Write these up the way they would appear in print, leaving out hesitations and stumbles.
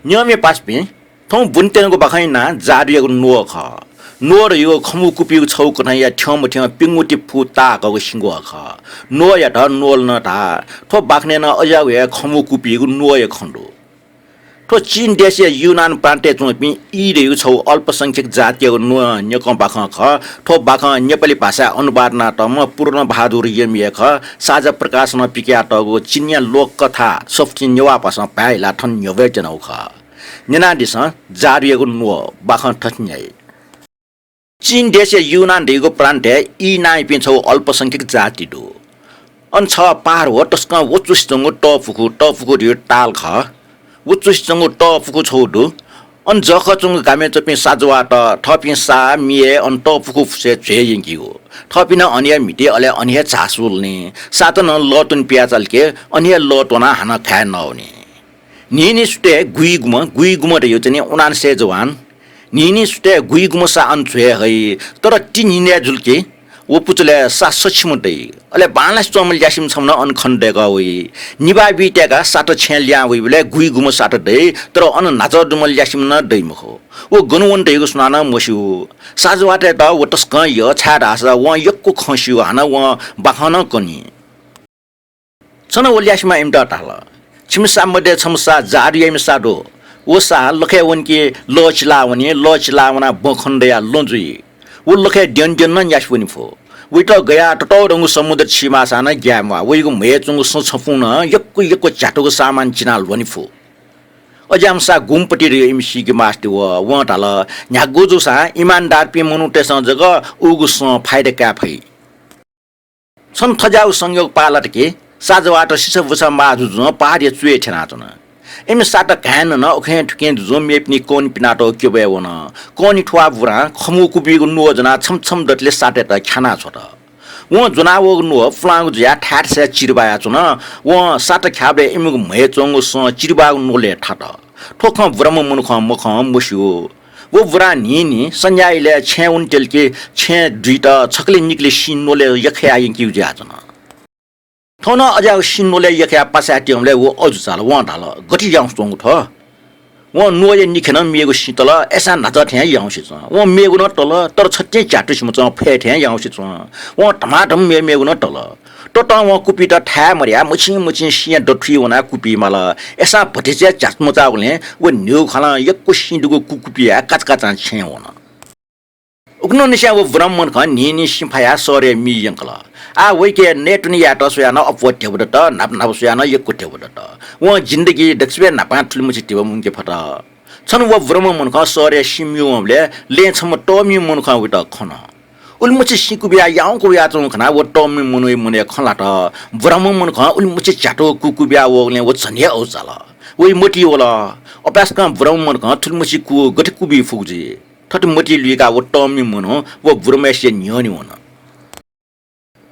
녀미 빠스피 통 분때는 거 바카이나 자리하고 누워 가 누워를 이거 커무 꾸비고 처우 거나야 튀어무튀어 빙무티 푸따 가고 신고가 가 누워야 다 누워나 다토 박내나 어자왜 커무 꾸비고 누워야 컨도 토 진대시에 유난 반테 좀비 이래요 처우 어ल्पसंख्यक जातिको 누워 녀건 바카 가토 바카 नेपाली भाषा अनुवादना तम पूर्णबहादुर एम.ए साझा प्रकाशनमा पिक्याटको चिनिया लोककथा सफ्टी नेवा भाषा पाइला ठन न्यवे जनाउ ख नेनादिस जारिएको नुव बाखन ठन्याइ चीन देश युनान देगो प्रान्ते इ नाइ पिन्छौ अल्पसंख्यक जाति दु अन छ पार हो तस्का वचुस्तंगो टफुको रि टाल ख वचुस्तंगो टफुको छोदु अन जखचुङ गामे चपि साजवाट थपि सा मिए अन टफुको फुसे छेयिङकी हो थपिन अनिया मिटे अले अनिया चासुल्ने सातन लटुन पियाचलके अनिया लटोना हाना खाए नहुने निनी सुटे गुइगुम रे यो चाहिँ 99 जवान निनी सुटे गुइगुम सा अनछे है तर टिनिने जुल्के वो पुचले सा सचमुटै अले बांग्लादेश चमल यासिम छमन अन खण्डेगा होई निबा बिटेका सात छेल्या होई बले गुइगुम सात दे तर अन नाजर दुमल यासिम न दैमखो वो गनुवन दैगो सुनाना मस्यु साजवाटे त वो तस्क य छाडा स व यक्को खस्यु हाना व बाखन कनी छन ओल्यासिमा इमडा ताला छिमसा मध्ये छमसा जारियम साडो ओसा लखे वनके लोचला वना बखण्डया लोजुई वो लखे डेन न यासवनि फो विट गया टटो रंगु समुद्र छिमा साना ग्यामा वइगु मेचुङ सछफुन यक्को चाटोको सामान चिनाल वनि फो अजामसा गुमपटी रे एमसी के मास्टे व ताल न्यागोजो सा इमानदार पे मनुटे जग उगु स फाइदे का फै छन थजाउ संयोग पालट के साजवाट सिसबुसा माजु ज पारिय चुए छना चन एम साटा घान न ओखे ठुके जो मेपनी कोन पिनाटो क्योबे वन कोनी ठुवा बुरा खमु कुबिगु नो जना छमछम दटले साटे त खाना छोट व जुनावो नो फ्लांग ज्या ठाट से चिरबाया चुन व साटा ख्याबे इमुगु मेचोंग स चिरबागु नोले ठाट ठोख ब्रह्म मुनख मख मुस्यो वो बुरा नि संजाइले छे उन्टेलके छे दुइटा छकले निकले सिनोले यखे आइ किउ ज्या चन थोन अजा सिनोले यखे पासाटियमले वो अजु चाल व ढाल गति जाउँ सोंग थ वो नोये निखेन मेगु सितल एसा नज थ्या याउसी छ वो मेगु न तल तर छट्टे चाटु सिम छ फे थ्या याउसी छ वो टमाटम मेगु न तल टट वो कुपी त ठा मरिया मुछि सिया डथ्री वना कुपी माल एसा भटिचे चास्मचा उले वो न्यु खला यक्को सिन्दुगु कुकुपिया काचकाचा छे वना उग्नो निस्या वो ब्राह्मण ख नि सिफाया सरे मि यंकला आ वइके नेटनि याट सोया न अपवट्य बडत नाप सोया न यक्को बडत वो जिन्दगी दक्सबे नापा ठुलमुछि टिब मुंके फटा छन वो ब्राह्मण ख सरे सिम्युमले ले छम टोमि मन ख उट खन उलमुछि सिकुबिया याउको या चौ खना वो टोमि मुनुइ मुने खला त ब्राह्मण ख उलमुछि चाटो कुकुबिया वले वो छन्या औचाला वइ मोटी होला अपास क ब्राह्मण ख ठुलमुछि कु गठकुबि फुजी थट मोटी लिगा वो टोमि मुनो वो ब्रह्मेश न्योनि वन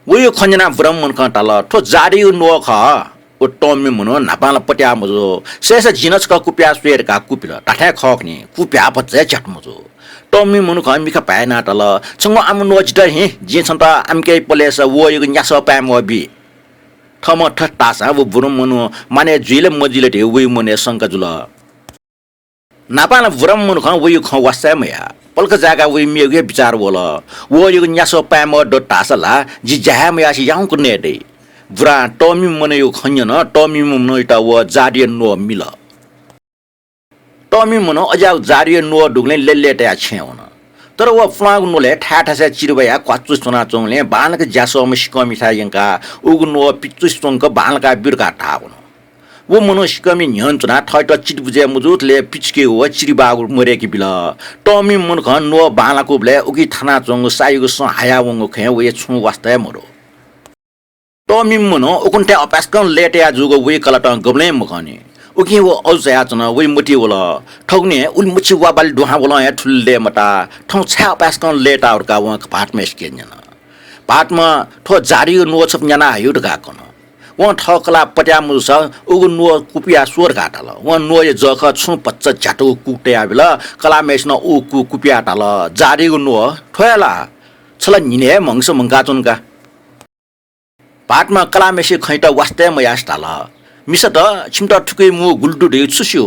वो खन्जना ब्राह्मण ख ताल ठो जारी नो ख ओ टोमि मुनो नापाल पट्या मजो शेष जिनस का कुप्या स्वेर का कुपिल टाठा खखनी कुप्या पचे चट मजो टोमि मुनो ख मिखा पाएना ताल छंग आम नो जित हे जे छन त आमके पलेस वो यो न्यास पाम बि थम ठट्टासा वो ब्रह्म मुनो माने जुइले मजिले टे वे मुने संक जुल नापाल ब्रह्मण ख वो ख वासमया पलक जागा वे मेगे विचार बोला वो यो न्यासो पाम ड टासला जि जहामया सि याउ कुने दे बुरा टोमि मने यो खन्यन टोमि मनो इटा वो जारिय नो मिल टोमि मनो अजा जारिय नो दुगले लेलेटा छेवन तर वो फ्लाग नोले ठाठा से चिरबया क्वाचु सुना चोंले बालक जासो मिस्को मिठा यंका उगु नो पिच्चु सोंक बालका बिरका ठावन वो मनोस्कमी न्यन्चना ठट चिटबुजे मुजुतले पिचके हो चिरिबागु मरेकी बिला टोमि मन ख नो बालाको ब्ले उकी थाना चंग साइगु स हाया वंगो खे वे छु वास्ता मरो टोमि मनो उकुन्टे अपास्कन लेटे जुगो वे कलट गब्ले मखनी उकी वो औजया चना वे मुटी वला ठगने उल मुछि वाबल दुहा वला या ठुल्ले मटा ठौ छा अपास्कन लेटा उरका व पाट मेस्के जना पाटमा ठो जारी नो छप जना युडगा कन वो ठकला पट्या मुस उगु नो कुपिया स्वर घाटल वो नो ये जख छु पच्च चाटो कुटे आबिल कला मेस्न उ कुपिया टाल जारीगु नो ठोयला छला निने मंगस मंगा चुनका पाटमा कला मेसे खैट वास्ते मयास टाल मिसत छिमट ठुकै मु गुल्डु दे छुस्यो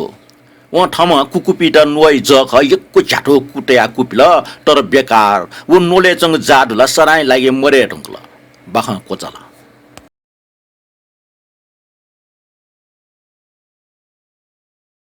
वहाँ ठाउँमा कुकुपीट नुवाई जख यक्को झ्याटो कुटया कुपिल तर बेकार वो नोले चंग जाडुला सराय लागे मरे ढुङ्कल बाख कोचला